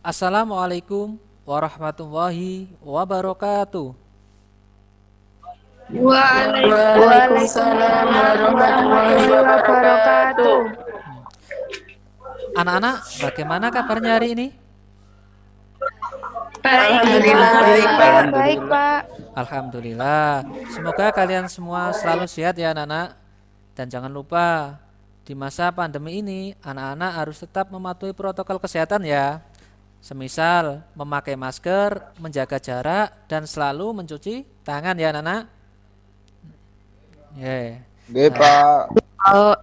Assalamualaikum warahmatullahi wabarakatuh. Waalaikumsalam Waalaikumsalam warahmatullahi warahmatullahi wabarakatuh. wabarakatuh. Anak-anak, bagaimana kabarnya hari ini? Baik, Alhamdulillah baik, Alhamdulillah Pak. baik, Pak. Alhamdulillah. Semoga kalian semua selalu sehat ya anak-anak. Dan jangan lupa, di masa pandemi ini, anak-anak harus tetap mematuhi protokol kesehatan ya. Semisal memakai masker, menjaga jarak, dan selalu mencuci tangan ya anak-anak. Oke, Nah, Pak. Oh,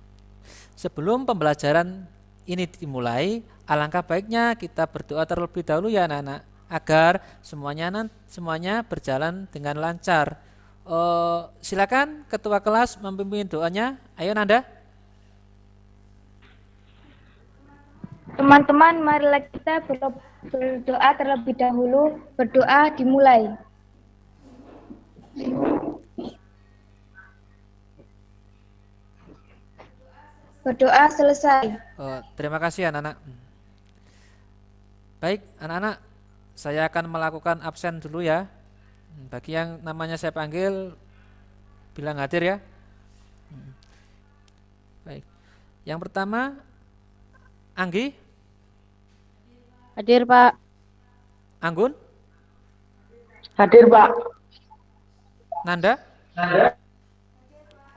sebelum pembelajaran ini dimulai, alangkah baiknya kita berdoa terlebih dahulu ya anak-anak, agar semuanya berjalan dengan lancar. Silakan ketua kelas memimpin doanya. Ayo Nanda. Teman-teman, marilah kita berdoa terlebih dahulu. Berdoa dimulai. Berdoa selesai. Terima kasih anak-anak. Baik anak-anak, saya akan melakukan absen dulu ya. Bagi yang namanya saya panggil, bilang hadir ya. Baik. Yang pertama, Anggi, Hadir, Pak. Anggun, Hadir, Pak. Nanda,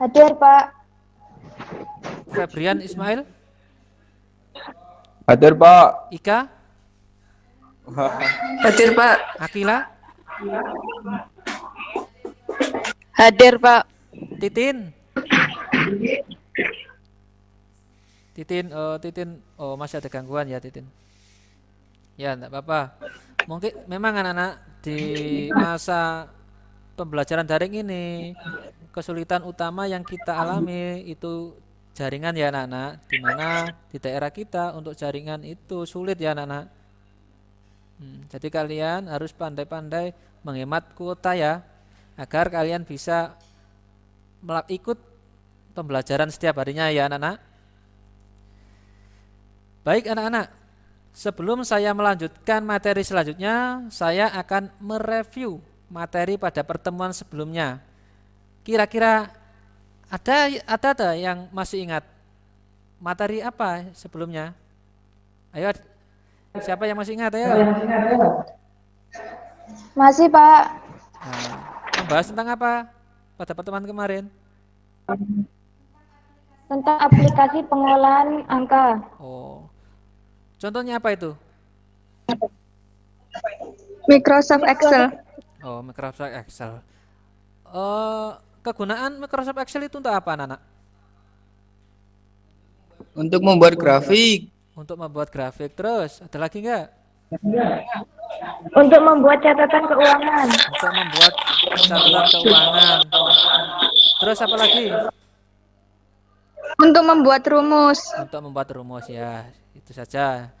Hadir, Pak. Febrian Ismail, Hadir, Pak. Ika, Hadir, Pak. Akila, hadir, Pak. Titin. Titin, masih ada gangguan ya Titin. Ya, enggak apa-apa. Mungkin memang anak-anak di masa pembelajaran daring ini kesulitan utama yang kita alami itu jaringan ya anak-anak. Di mana di daerah kita untuk jaringan itu sulit ya anak-anak. Jadi kalian harus pandai-pandai menghemat kuota ya, agar kalian bisa ikut pembelajaran setiap harinya ya anak-anak. Baik anak-anak, sebelum saya melanjutkan materi selanjutnya, saya akan mereview materi pada pertemuan sebelumnya. Kira-kira ada yang masih ingat materi apa sebelumnya? Ayo, siapa yang masih ingat? Ayo. Masih, Pak. Nah, membahas tentang apa pada pertemuan kemarin? Tentang aplikasi pengolahan angka. Oh, contohnya apa itu? Microsoft Excel. Oh, Microsoft Excel. Kegunaan Microsoft Excel itu untuk apa, anak-anak? Untuk membuat grafik. Untuk membuat grafik. Terus, ada lagi enggak? Untuk membuat catatan keuangan. Untuk membuat catatan keuangan. Terus apa lagi? Untuk membuat rumus. Untuk membuat rumus ya. Itu saja.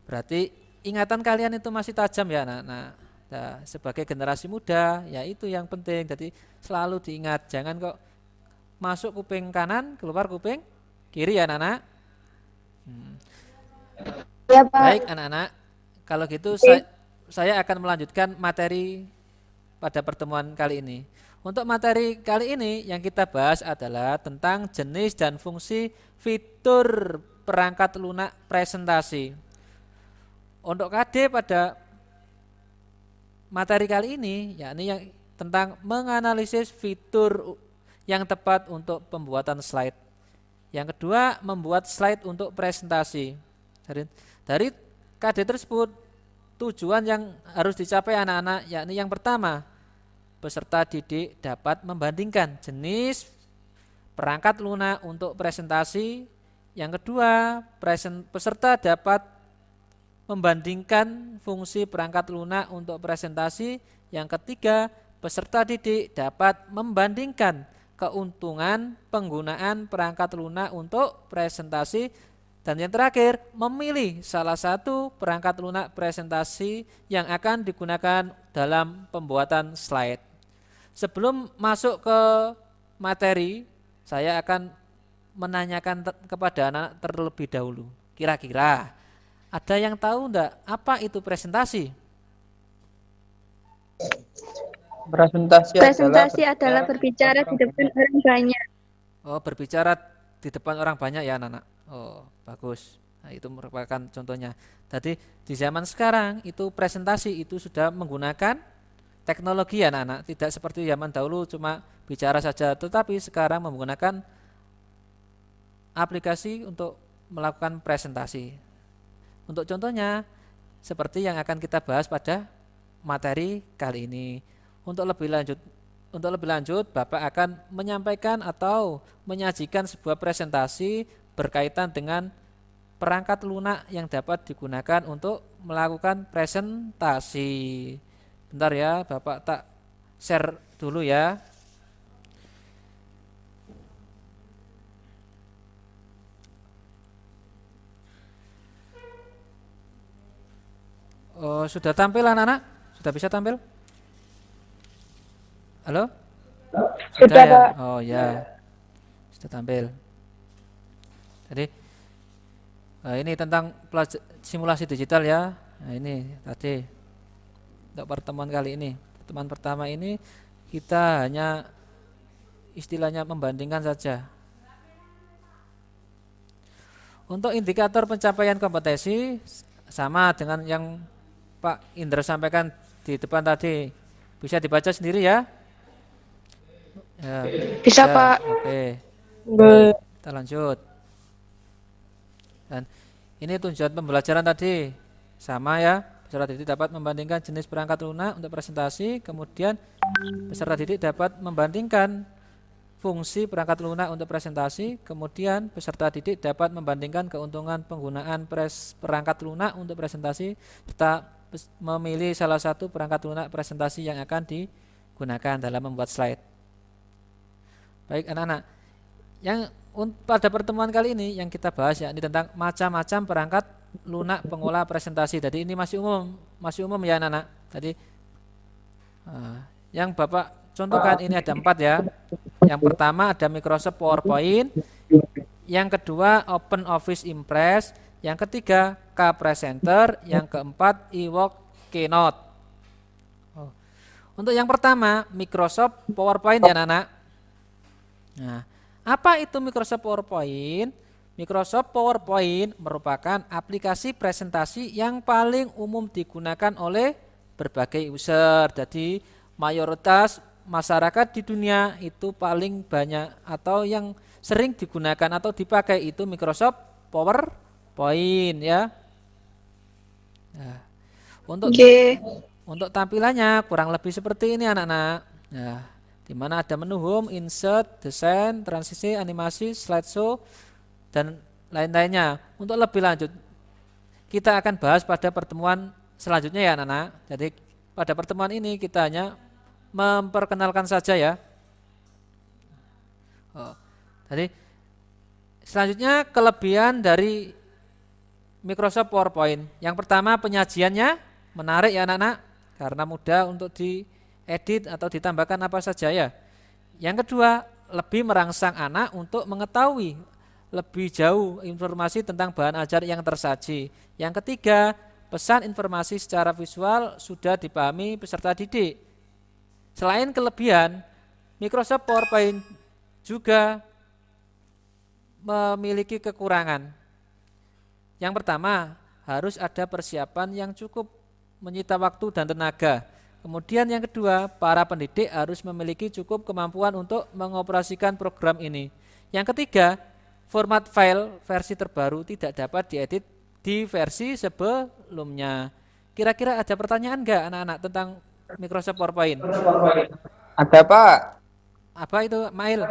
Berarti ingatan kalian itu masih tajam ya, anak-anak. Nah, sebagai generasi muda, ya itu yang penting. Jadi selalu diingat, jangan kok masuk kuping kanan, keluar kuping kiri ya, anak-anak. Ya, Pak. Baik anak-anak, kalau gitu saya akan melanjutkan materi pada pertemuan kali ini. Untuk materi kali ini yang kita bahas adalah tentang jenis dan fungsi fitur perangkat lunak presentasi. Untuk KD pada materi kali ini, yakni yang tentang menganalisis fitur yang tepat untuk pembuatan slide. Yang kedua, membuat slide untuk presentasi. Dari KD tersebut, tujuan yang harus dicapai anak-anak, yakni yang pertama, peserta didik dapat membandingkan jenis perangkat lunak untuk presentasi. Yang kedua, peserta dapat membandingkan fungsi perangkat lunak untuk presentasi. Yang ketiga, peserta didik dapat membandingkan keuntungan penggunaan perangkat lunak untuk presentasi. Dan yang terakhir, memilih salah satu perangkat lunak presentasi yang akan digunakan dalam pembuatan slide. Sebelum masuk ke materi, saya akan menanyakan kepada anak terlebih dahulu. Kira-kira Ada yang tahu enggak apa itu presentasi? Presentasi adalah berbicara di depan orang banyak. Oh, berbicara di depan orang banyak ya anak-anak. Oh, bagus. Nah, itu merupakan contohnya. Tadi di zaman sekarang itu presentasi itu sudah menggunakan teknologi ya anak-anak. Tidak seperti zaman dahulu cuma bicara saja, tetapi sekarang menggunakan aplikasi untuk melakukan presentasi. Untuk contohnya seperti yang akan kita bahas pada materi kali ini. Untuk lebih lanjut, Bapak akan menyampaikan atau menyajikan sebuah presentasi berkaitan dengan perangkat lunak yang dapat digunakan untuk melakukan presentasi. Bentar ya, Bapak tak share dulu ya. Oh, sudah tampil anak-anak? Sudah bisa tampil? Halo? Sudah, ya? Pak. Oh ya, sudah tampil. Jadi ini tentang simulasi digital ya. Nah ini tadi untuk pertemuan kali ini. Pertemuan pertama ini kita hanya istilahnya membandingkan saja. Untuk indikator pencapaian kompetensi sama dengan yang Pak Indra sampaikan di depan tadi. Bisa dibaca sendiri ya? Ya, Bisa, ya, Pak. oke. Kita lanjut. Dan ini tujuan pembelajaran tadi sama ya. Peserta didik dapat membandingkan jenis perangkat lunak untuk presentasi. Kemudian peserta didik dapat membandingkan fungsi perangkat lunak untuk presentasi. Kemudian peserta didik dapat membandingkan keuntungan penggunaan perangkat lunak untuk presentasi serta memilih salah satu perangkat lunak presentasi yang akan digunakan dalam membuat slide. Baik anak-anak, yang pada pertemuan kali ini yang kita bahas ya ini tentang macam-macam perangkat lunak pengolah presentasi. Jadi ini masih umum ya anak-anak. Tadi yang Bapak contohkan ini ada 4 ya. Yang pertama ada Microsoft PowerPoint, yang kedua Open Office Impress, yang ketiga K-Presenter, yang keempat eWork Keynote. Untuk yang pertama Microsoft PowerPoint ya anak-anak. Nah, apa itu Microsoft PowerPoint? Microsoft PowerPoint merupakan aplikasi presentasi yang paling umum digunakan oleh berbagai user. Jadi mayoritas masyarakat di dunia itu paling banyak atau yang sering digunakan atau dipakai itu Microsoft PowerPoint ya. Nah, untuk tampilannya kurang lebih seperti ini anak-anak. Nah, di mana ada menu home, insert, desain, transisi, animasi, slideshow, dan lain-lainnya. Untuk lebih lanjut, kita akan bahas pada pertemuan selanjutnya ya anak-anak. Jadi pada pertemuan ini kita hanya memperkenalkan saja ya. Jadi selanjutnya kelebihan dari Microsoft PowerPoint. Yang pertama penyajiannya menarik ya anak-anak, karena mudah untuk diedit atau ditambahkan apa saja ya. Yang kedua, lebih merangsang anak untuk mengetahui lebih jauh informasi tentang bahan ajar yang tersaji. Yang ketiga, pesan informasi secara visual sudah dipahami peserta didik. Selain kelebihan, Microsoft PowerPoint juga memiliki kekurangan. Yang pertama, harus ada persiapan yang cukup menyita waktu dan tenaga. Kemudian yang kedua, para pendidik harus memiliki cukup kemampuan untuk mengoperasikan program ini. Yang ketiga, format file versi terbaru tidak dapat diedit di versi sebelumnya. Kira-kira ada pertanyaan enggak anak-anak tentang Microsoft PowerPoint? Ada Pak. Apa itu, Mail?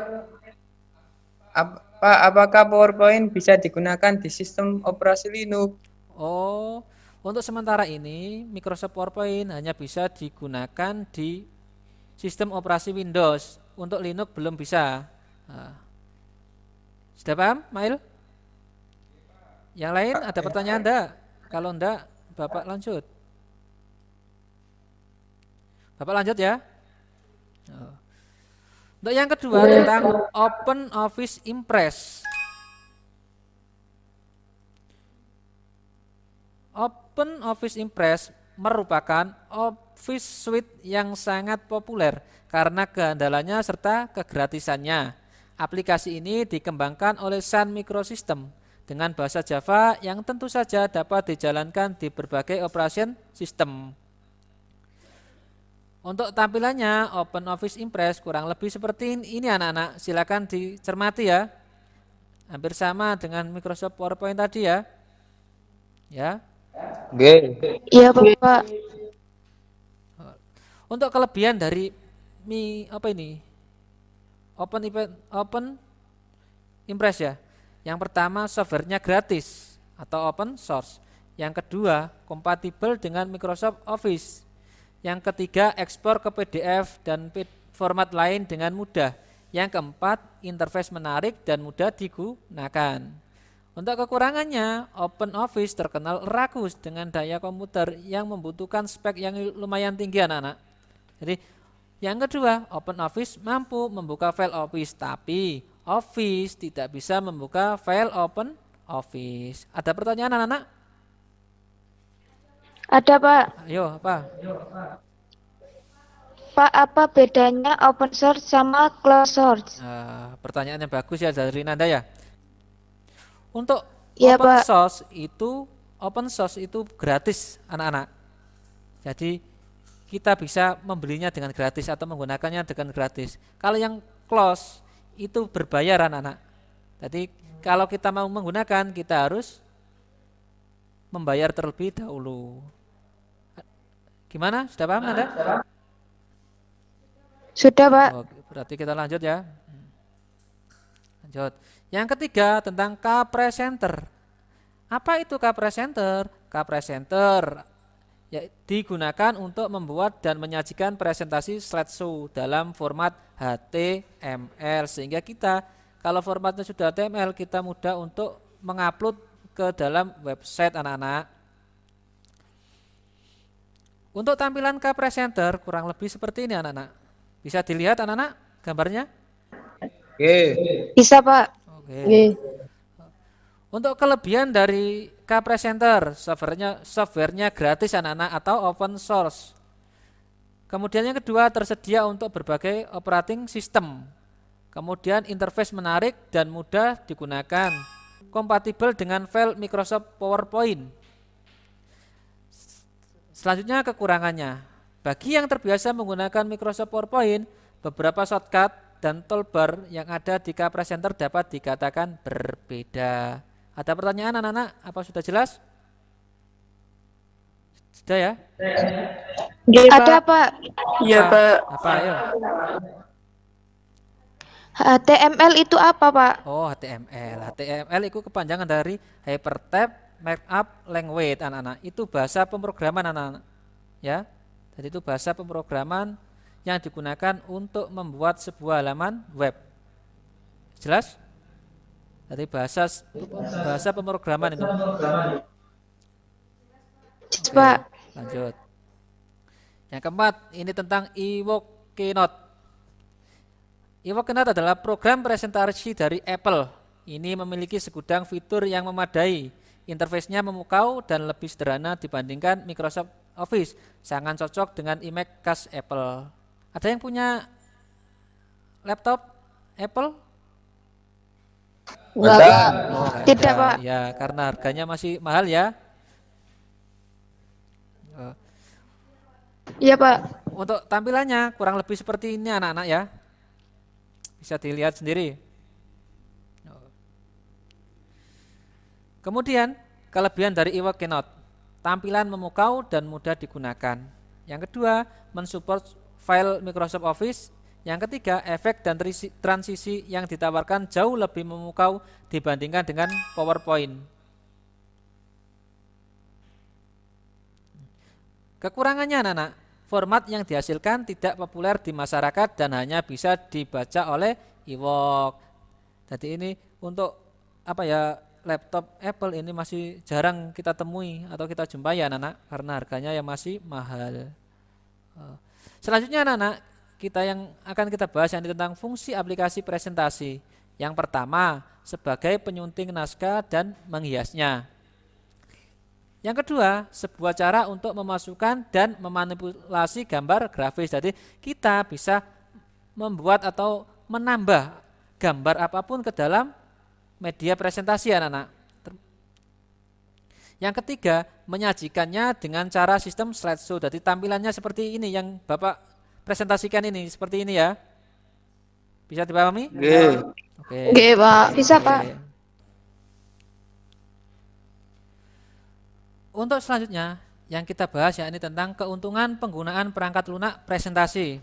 Pak, apakah PowerPoint bisa digunakan di sistem operasi Linux? Oh, untuk sementara ini Microsoft PowerPoint hanya bisa digunakan di sistem operasi Windows. Untuk Linux belum bisa. Nah, sudah paham, Mail? Yang lain ada pertanyaan enggak? Kalau enggak, Bapak lanjut. Bapak lanjut ya. Untuk yang kedua tentang Open Office Impress. Open Office Impress merupakan Office Suite yang sangat populer karena keandalannya serta kegratisannya. Aplikasi ini dikembangkan oleh Sun Microsystem dengan bahasa Java yang tentu saja dapat dijalankan di berbagai operation system. Untuk tampilannya Open Office Impress kurang lebih seperti ini anak-anak. Silakan dicermati ya. Hampir sama dengan Microsoft PowerPoint tadi ya. Ya. Oke. Iya, Bapak. Untuk kelebihan dari Open Impress ya. Yang pertama, softwarenya gratis atau open source. Yang kedua, kompatibel dengan Microsoft Office. Yang ketiga, ekspor ke PDF dan format lain dengan mudah. Yang keempat, interface menarik dan mudah digunakan. Untuk kekurangannya, Open Office terkenal rakus dengan daya komputer yang membutuhkan spek yang lumayan tinggi anak-anak. Jadi yang kedua, Open Office mampu membuka file Office, tapi Office tidak bisa membuka file Open Office. Ada pertanyaan anak-anak? Ada, Pak. Ayo, apa? Pak, apa bedanya open source sama closed source? Pertanyaan yang bagus ya dari Nanda ya. Untuk Iya, open Pak. source itu gratis anak-anak. Jadi kita bisa membelinya dengan gratis atau menggunakannya dengan gratis. Kalau yang close itu berbayar anak-anak. Jadi kalau kita mau menggunakan kita harus membayar terlebih dahulu. Gimana? Sudah paham Nanda? Sudah, Pak. Oh, berarti kita lanjut ya. Lanjut. Yang ketiga tentang K-Presenter. Apa itu K-Presenter? K-Presenter ya, digunakan untuk membuat dan menyajikan presentasi slideshow dalam format HTML. Sehingga kita kalau formatnya sudah HTML kita mudah untuk mengupload ke dalam website anak-anak. Untuk tampilan K-Presenter kurang lebih seperti ini anak-anak. Bisa dilihat anak-anak gambarnya? Oke. Bisa, Pak. Oke. Untuk kelebihan dari K-Presenter, softwarenya gratis anak-anak atau open source. Kemudian yang kedua tersedia untuk berbagai operating system. Kemudian interface menarik dan mudah digunakan. Kompatibel dengan file Microsoft PowerPoint. Selanjutnya kekurangannya. Bagi yang terbiasa menggunakan Microsoft PowerPoint, beberapa shortcut dan toolbar yang ada di K-Presenter dapat dikatakan berbeda. Ada pertanyaan anak-anak? Apa sudah jelas? Sudah ya? Ada, Pak. Iya, Pak. Apa? Ayo. HTML itu apa, Pak? Oh, HTML. HTML itu kepanjangan dari Hypertext Markup Language anak-anak. Itu bahasa pemrograman anak-anak. Ya. Jadi itu bahasa pemrograman yang digunakan untuk membuat sebuah halaman web. Jelas? Jadi bahasa pemrograman itu. Oke, Pak. lanjut. Yang keempat, ini tentang Evoke Keynote. Evoke Keynote adalah program presentasi dari Apple. Ini memiliki segudang fitur yang memadai. Interface-nya memukau dan lebih sederhana dibandingkan Microsoft Office. Sangat cocok dengan iMac khas Apple. Ada yang punya laptop Apple? Enggak, Pak. Oh, nggak Tidak, ada. Pak. Ya, karena harganya masih mahal ya. Oh. Iya, Pak. Untuk tampilannya kurang lebih seperti ini anak-anak ya. Bisa dilihat sendiri. Kemudian kelebihan dari Evoke Keynote, tampilan memukau dan mudah digunakan. Yang kedua, mensupport file Microsoft Office. Yang ketiga, efek dan transisi yang ditawarkan jauh lebih memukau dibandingkan dengan PowerPoint. Kekurangannya anak-anak, format yang dihasilkan tidak populer di masyarakat dan hanya bisa dibaca oleh Evoke. Jadi ini untuk laptop Apple ini masih jarang kita temui atau kita jumpai ya anak-anak karena harganya yang masih mahal. Selanjutnya anak-anak yang akan kita bahas yang tentang fungsi aplikasi presentasi. Yang pertama sebagai penyunting naskah dan menghiasnya. Yang kedua, sebuah cara untuk memasukkan dan memanipulasi gambar grafis. Jadi kita bisa membuat atau menambah gambar apapun ke dalam media presentasi anak-anak. Yang ketiga, menyajikannya dengan cara sistem slideshow. Jadi tampilannya seperti ini yang Bapak presentasikan ini, seperti ini ya. Bisa dipahami? Nggih. Oke. Nggih, Pak. Bisa, Oke. Pak. Untuk selanjutnya yang kita bahas yakni tentang keuntungan penggunaan perangkat lunak presentasi.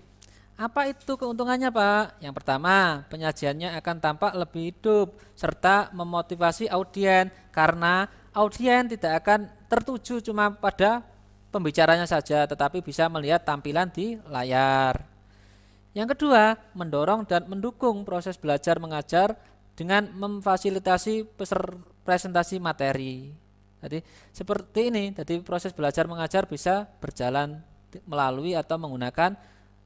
Apa itu keuntungannya, Pak? Yang pertama, penyajiannya akan tampak lebih hidup serta memotivasi audien karena audien tidak akan tertuju cuma pada pembicaranya saja tetapi bisa melihat tampilan di layar. Yang kedua, mendorong dan mendukung proses belajar mengajar dengan memfasilitasi presentasi materi. Jadi seperti ini, jadi proses belajar mengajar bisa berjalan melalui atau menggunakan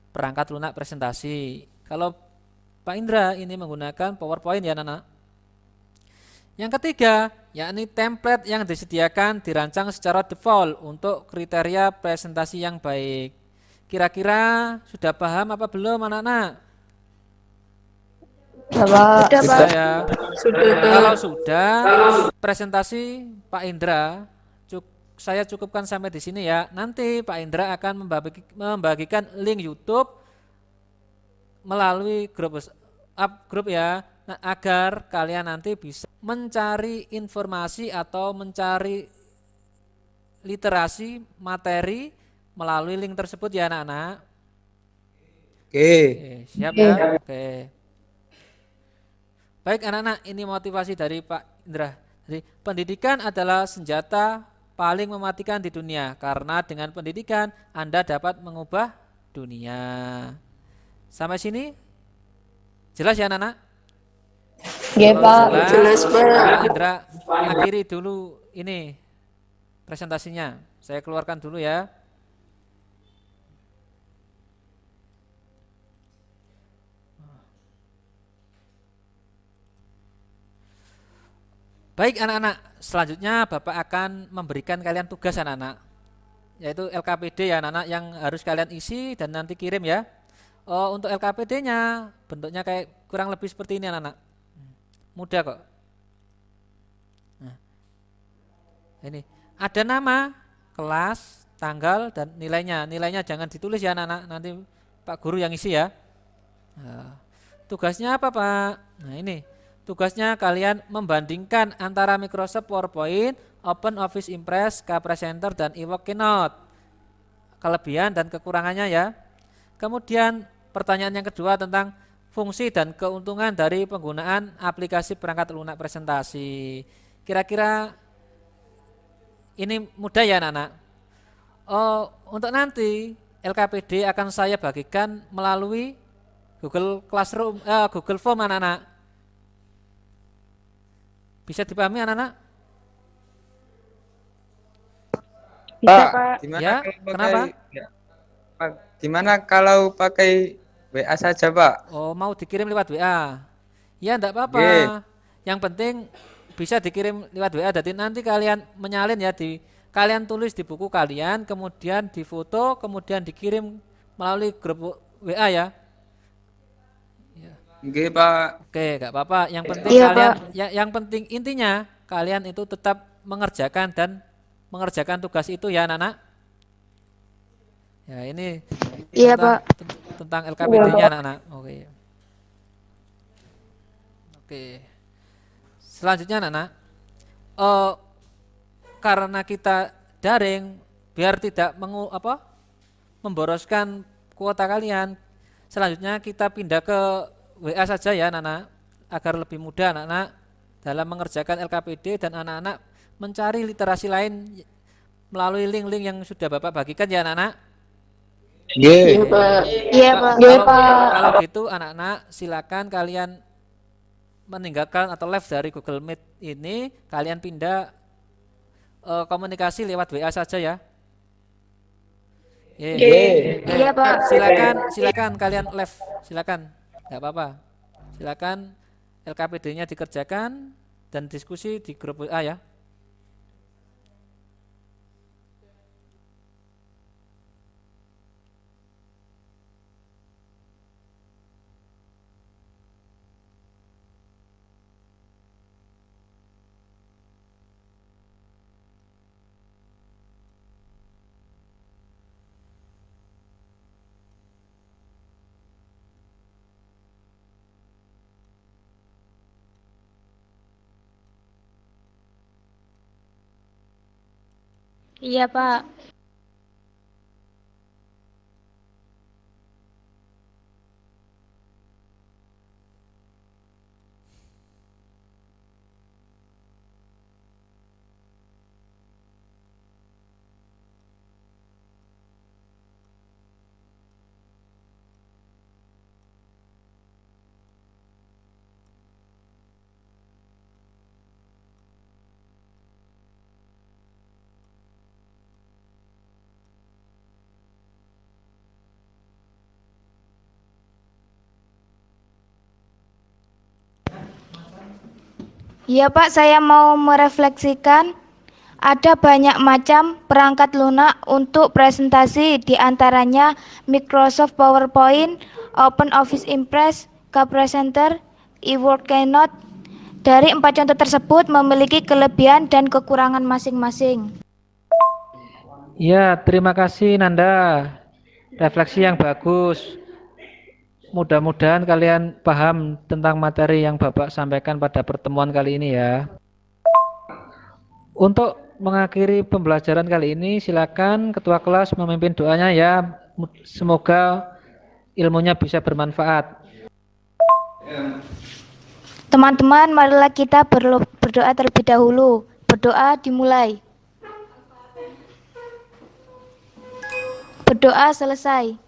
perangkat lunak presentasi. Kalau Pak Indra ini menggunakan PowerPoint ya anak-anak. Yang ketiga, yakni template yang disediakan dirancang secara default untuk kriteria presentasi yang baik. Kira-kira sudah paham apa belum anak-anak? Sudah, Pak. Sudah ya. Sudah, Pak. Kalau sudah, presentasi Pak Indra saya cukupkan sampai di sini ya. Nanti Pak Indra akan membagikan link YouTube melalui grup ya. Nah, agar kalian nanti bisa mencari informasi atau mencari literasi materi melalui link tersebut ya anak-anak. Oke. Oke, siap ya. Oke. Baik anak-anak, ini motivasi dari Pak Indra. Jadi pendidikan adalah senjata paling mematikan di dunia karena dengan pendidikan Anda dapat mengubah dunia. Sampai sini jelas ya anak-anak? Nggih, Pak. Jelas, Pak. Pak Indra akhiri dulu ini presentasinya. Saya keluarkan dulu ya. Baik anak-anak, selanjutnya Bapak akan memberikan kalian tugas anak-anak, yaitu LKPD ya anak-anak yang harus kalian isi dan nanti kirim ya. Untuk LKPD-nya bentuknya kayak kurang lebih seperti ini anak-anak. Mudah kok. Nah, ini ada nama, kelas, tanggal dan nilainya. Nilainya jangan ditulis ya anak-anak, nanti Pak Guru yang isi ya. Nah, tugasnya apa Pak? Nah ini. Tugasnya kalian membandingkan antara Microsoft PowerPoint, Open Office Impress, K-Presenter, dan Evoque Keynote. Kelebihan dan kekurangannya ya. Kemudian pertanyaan yang kedua tentang fungsi dan keuntungan dari penggunaan aplikasi perangkat lunak presentasi. Kira-kira ini mudah ya anak-anak. Untuk nanti LKPD akan saya bagikan melalui Google Classroom, Google Form anak-anak. Bisa dipahami anak-anak? Bisa, Pak. Gimana Ya, kalau kenapa? Pak, gimana kalau pakai WA saja, Pak? Oh, mau dikirim lewat WA? Ya, enggak apa-apa. Nggih. Yang penting bisa dikirim lewat WA. Jadi nanti kalian menyalin ya kalian tulis di buku kalian, kemudian difoto, kemudian dikirim melalui grup WA ya. Nggih, Pak. Oke, enggak apa-apa. Yang penting Iya, kalian Pak. yang penting intinya kalian itu tetap mengerjakan tugas itu ya, anak-anak. Ya, ini Iya, tentang, Pak. tentang LKPD-nya anak-anak. Oke. Oke. Selanjutnya anak-anak, karena kita daring biar tidak memboroskan kuota kalian. Selanjutnya kita pindah ke WA saja ya anak-anak agar lebih mudah anak-anak dalam mengerjakan LKPD dan anak-anak mencari literasi lain melalui link-link yang sudah Bapak bagikan ya anak-anak. Iya, Nggih. Pak. Iya, Pak. Kalau gitu anak-anak silakan kalian meninggalkan atau left dari Google Meet ini, kalian pindah komunikasi lewat WA saja ya. Iya, Pak. Silakan kalian left, silakan, nggak apa-apa. Silakan LKPD-nya dikerjakan dan diskusi di grup WA ya. Iya, Pak. Iya, Pak, saya mau merefleksikan ada banyak macam perangkat lunak untuk presentasi, di antaranya Microsoft PowerPoint, OpenOffice Impress, KPresenter, eWorld Keynote. Dari 4 contoh tersebut memiliki kelebihan dan kekurangan masing-masing. Ya, terima kasih Nanda. Refleksi yang bagus. Mudah-mudahan kalian paham tentang materi yang Bapak sampaikan pada pertemuan kali ini ya. Untuk mengakhiri pembelajaran kali ini, silakan ketua kelas memimpin doanya ya. Semoga ilmunya bisa bermanfaat. Teman-teman, marilah kita berdoa terlebih dahulu. Berdoa dimulai. Berdoa selesai.